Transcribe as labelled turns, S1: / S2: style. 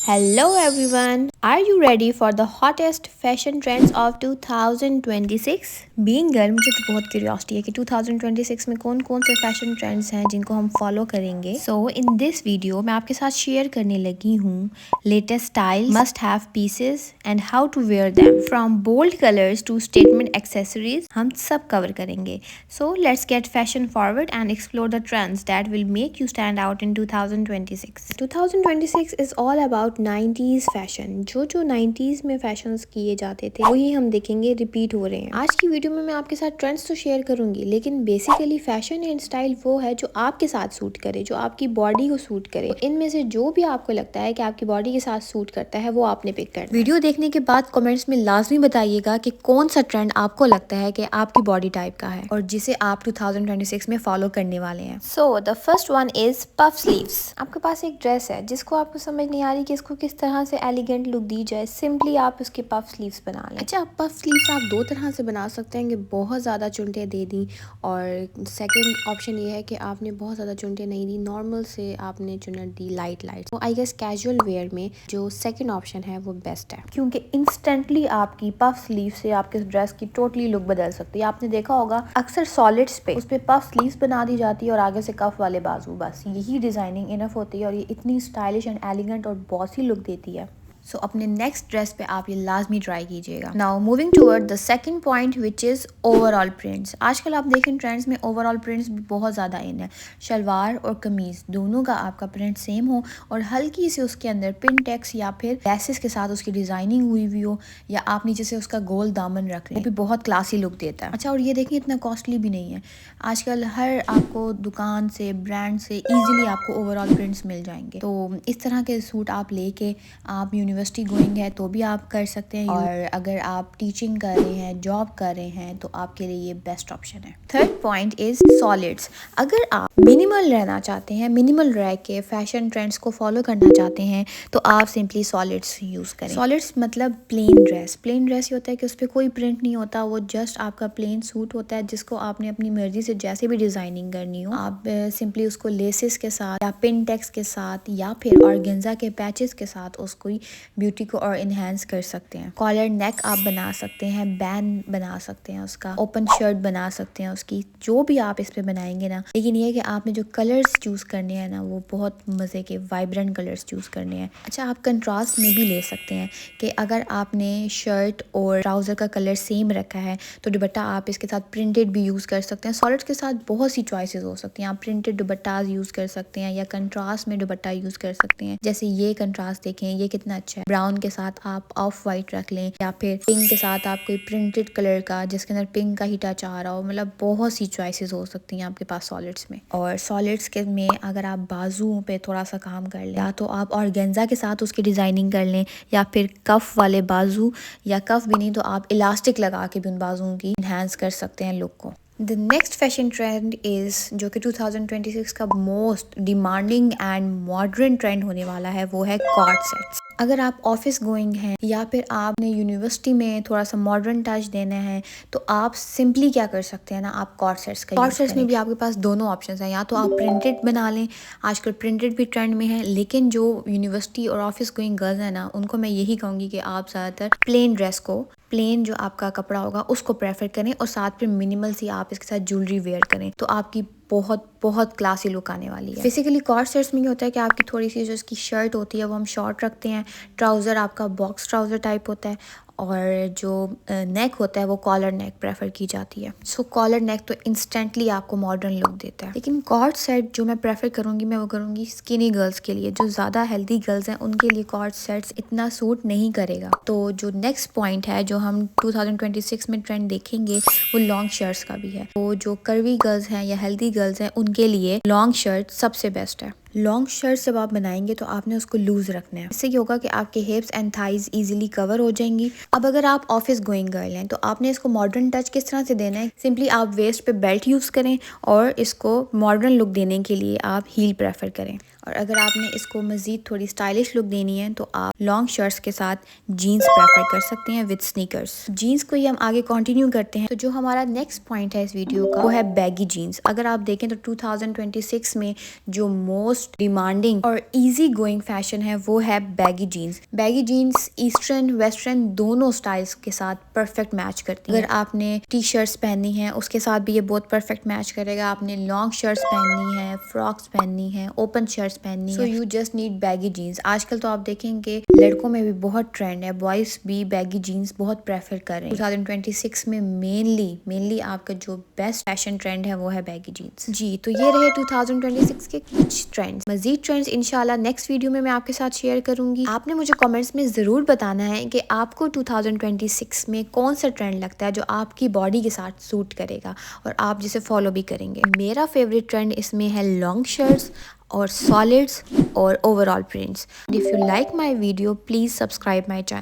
S1: Hello everyone. Are you ready for the hottest fashion trends of 2026? Being girl मुझे तो बहुत curiosity है कि 2026 में कौन कौन से फैशन ट्रेंड्स हैं जिनको हम फॉलो करेंगे। सो इन दिस वीडियो मैं आपके साथ शेयर करने लगी हूँ latest style, must have pieces and how to wear them. From bold colours to statement accessories हम सब कवर करेंगे। So let's get fashion forward and explore the trends that will make you stand out in 2026। 2026 is all about 90s fashion. जो 90s में fashions किए जाते थे वही हम देखेंगे रिपीट हो रहे हैं। आज की वीडियो में मैं आपके साथ ट्रेंड्स तो शेयर करूंगी, लेकिन बेसिकली फैशन एंड स्टाइल वो है जो आपके साथ सूट करे, जो आपकी बॉडी को सूट करे। इनमें से जो भी आपको लगता है कि आपकी बॉडी के साथ सूट करता है वो आपने पिक करना है। वीडियो देखने के बाद कमेंट्स में लाजमी बताइएगा कि कौन सा ट्रेंड आपको लगता है कि आपकी बॉडी टाइप का है और जिसे आप 2026 में फॉलो करने वाले हैं। So the first one is puff sleeves. आपके पास एक ड्रेस है जिसको आपको समझ नहीं आ रही कि इसको किस तरह से एलिगेंट लुक दी जाए, सिंपली आप उसके पफ स्लीव्स बना लें। अच्छा, पफ स्लीव्स आप दो तरह से बना सकते हैं कि बहुत ज़्यादा चुनटे दे दी, और सेकंड ऑप्शन ये है कि आपने बहुत ज़्यादा चुनटे नहीं दी, नॉर्मल से आपने चुनट दी लाइट लाइट। तो आई गेस कैजुअल वेयर में जो सेकंड ऑप्शन है वो बेस्ट है, क्योंकि इंस्टेंटली आपकी पफ स्लीव से आपके ड्रेस की टोटली लुक बदल सकती है। आपने देखा होगा अक्सर सॉलिड्स पे उस पर पफ स्लीव्स बना दी जाती है और आगे से कफ वाले बाजू, बस यही डिजाइनिंग इनफ होती है और ये इतनी स्टाइलिश एंड एलिगेंट और बॉसी लुक देती है। सो अपने नेक्स्ट ड्रेस पे आप ये लाजमी ट्राई कीजिएगा। Now moving toward the second point which is overall prints. आजकल आप देखें ट्रेंड्स में ओवरऑल प्रिंट्स भी बहुत ज़्यादा इन है। शलवार और कमीज़ दोनों का आपका प्रिंट सेम हो और हल्की से उसके अंदर पिन टेक्स या फिर लेसेस के साथ उसकी डिज़ाइनिंग हुई हुई हो, या आप नीचे से उसका गोल दामन रख लें, वो भी बहुत क्लासी लुक देता है। अच्छा, और ये देखिए इतना कॉस्टली भी नहीं है। आजकल हर आपको दुकान से, ब्रांड से ईजिली आपको ओवरऑल प्रिंट्स मिल जाएंगे। तो इस तरह के सूट आप लेके आप यूनिवर्सिटी गोइंग है तो भी आप कर सकते हैं, और अगर आप टीचिंग कर रहे हैं, जॉब कर रहे हैं, तो आपके लिए ये बेस्ट ऑप्शन है। Third point is solids. अगर आप मिनिमल रहना चाहते हैं, मिनिमल रह के फैशन ट्रेंड्स को फॉलो करना चाहते हैं, तो आप सिंपली सॉलिड्स यूज करें। सॉलिड्स मतलब प्लेन ड्रेस। प्लेन ड्रेस ये होता है कि उस पर कोई प्रिंट नहीं होता, वो जस्ट आपका प्लेन सूट होता है जिसको आपने अपनी मर्जी से जैसे भी डिजाइनिंग करनी हो आप सिंपली उसको लेसेस के साथ या पिन टेक्स के साथ या फिर ऑर्गेन्जा के पैचेस के साथ उसको ब्यूटी को और इनहेंस कर सकते हैं। कॉलर नेक आप बना सकते हैं, बैंड बना सकते हैं उसका, ओपन शर्ट बना सकते हैं उसकी, जो भी आप इस पे बनाएंगे ना। लेकिन ये है कि आपने जो कलर्स चूज करने हैं ना वो बहुत मजे के वाइब्रेंट कलर्स चूज करने हैं। अच्छा, आप कंट्रास्ट में भी ले सकते हैं कि अगर आपने शर्ट और ट्राउजर का कलर सेम रखा है तो दुपट्टा आप इसके साथ प्रिंटेड भी यूज कर सकते हैं। सॉलिड्स के साथ बहुत सी चॉइसेस हो सकती हैं। आप प्रिंटेड दुपट्टाज यूज कर सकते हैं या कंट्रास्ट में दुपट्टा यूज कर सकते हैं। जैसे ये कंट्रास्ट देखें, ये कितना अच्छा है। ब्राउन के साथ आप ऑफ वाइट रख लें, या फिर पिंक के साथ आप कोई प्रिंटेड कलर का जिसके अंदर पिंक का ही टच आ रहा हो। मतलब बहुत सी चॉइसेस हो सकती हैं आपके पास सॉलिड्स में। और सॉलिड्स के में अगर आप बाजुओं पे थोड़ा सा काम कर लें, या तो आप ऑर्गेन्जा के साथ उसकी डिजाइनिंग कर लें, या फिर कफ वाले बाजू, या कफ भी नहीं तो आप इलास्टिक लगा के भी उन बाजुओं की इनहेंस कर सकते हैं लुक को। The next fashion trend is, जो कि 2026 का most demanding and modern trend होने वाला है, वो है कॉर्ड सेट्स। अगर आप ऑफिस गोइंग हैं या फिर आपने यूनिवर्सिटी में थोड़ा सा मॉडर्न टच देना है, तो आप सिंपली क्या कर सकते हैं ना, आप कॉर्ड सेट्स का कॉर्ड सेट्स में भी आपके पास दोनों ऑप्शंस हैं। या तो आप प्रिंटेड बना लें, आजकल प्रिंटेड भी ट्रेंड में है, लेकिन जो यूनिवर्सिटी और ऑफिस गोइंग गर्ल्स हैं ना, उनको मैं यही कहूँगी कि आप ज़्यादातर प्लेन ड्रेस को, प्लेन जो आपका कपड़ा होगा उसको प्रेफर करें, और साथ में मिनिमल सी आप इसके साथ ज्वेलरी वेयर करें, तो आपकी बहुत बहुत क्लासी लुक आने वाली है। बेसिकली कॉर्ड सेट्स में ये होता है कि आपकी थोड़ी सी जो इसकी शर्ट होती है वो हम शॉर्ट रखते हैं, ट्राउज़र आपका बॉक्स ट्राउज़र टाइप होता है, और जो नेक होता है वो कॉलर नेक प्रेफर की जाती है। सो कॉलर नेक तो इंस्टेंटली आपको मॉडर्न लुक देता है। लेकिन कॉर्ड सेट जो मैं प्रेफर करूँगी, मैं वो करूँगी स्किनी गर्ल्स के लिए। जो ज़्यादा हेल्दी गर्ल्स हैं उनके लिए कॉर्ड सेट्स इतना सूट नहीं करेगा। तो जो नेक्स्ट पॉइंट है जो हम 2026 में ट्रेंड देखेंगे वो लॉन्ग शर्ट्स का भी है। तो जो कर्वी गर्ल्स हैं या हेल्दी गर्ल्स हैं उनके लिए लॉन्ग शर्ट सबसे बेस्ट है। लॉन्ग शर्ट जब आप बनाएंगे तो आपने उसको लूज रखना है। इससे क्या होगा कि आपके हिप्स एंड थाइज इजीली कवर हो जाएंगी। अब अगर आप ऑफिस गोइंग गर्ल हैं तो आपने इसको मॉडर्न टच किस तरह से देना है, सिंपली आप वेस्ट पे बेल्ट यूज करें और इसको मॉडर्न लुक देने के लिए आप हील प्रेफर करें। और अगर आपने इसको मज़ीद थोड़ी स्टाइलिश लुक देनी है तो आप लॉन्ग शर्ट्स के साथ जीन्स प्रेफर कर सकते हैं विद स्नीकर्स। जीन्स को ही हम आगे कंटिन्यू करते हैं। तो जो हमारा नेक्स्ट पॉइंट है इस वीडियो का वो है बैगी जीन्स। अगर आप देखें तो 2026 में जो मोस्ट डिमांडिंग और इजी गोइंग फैशन है वो है baggy jeans. Baggy jeans eastern western दोनों स्टाइल्स के साथ परफेक्ट मैच करती है। अगर आपने टी शर्ट्स पहननी है उसके साथ भी ये बहुत परफेक्ट मैच करेगा। आपने लॉन्ग शर्ट्स पहननी है, फ्रॉक्स पहननी है, ओपन शर्ट्स पहननी है, so you just need baggy jeans. आजकल तो आप देखेंगे लड़कों में भी बहुत ट्रेंड है, बॉयज भी बैगी जीन्स बहुत प्रेफर कर रहे हैं। 2026 में मेनली आपका जो बेस्ट फैशन ट्रेंड है वो है बैगी जीन्स। जी तो ये रहे 2026 के कुछ ट्रेंड्स। मजीद ट्रेंड्स इंशाल्लाह नेक्स्ट वीडियो में मैं आपके साथ शेयर करूंगी। आपने मुझे कमेंट्स में जरूर बताना है कि आपको 2026 में कौन सा ट्रेंड लगता है जो आपकी बॉडी के साथ सूट करेगा और आप जिसे फॉलो भी करेंगे। मेरा फेवरेट ट्रेंड इसमें है लॉन्ग शर्ट्स और सॉलिड्स और overall prints. If you like my video please subscribe my channel.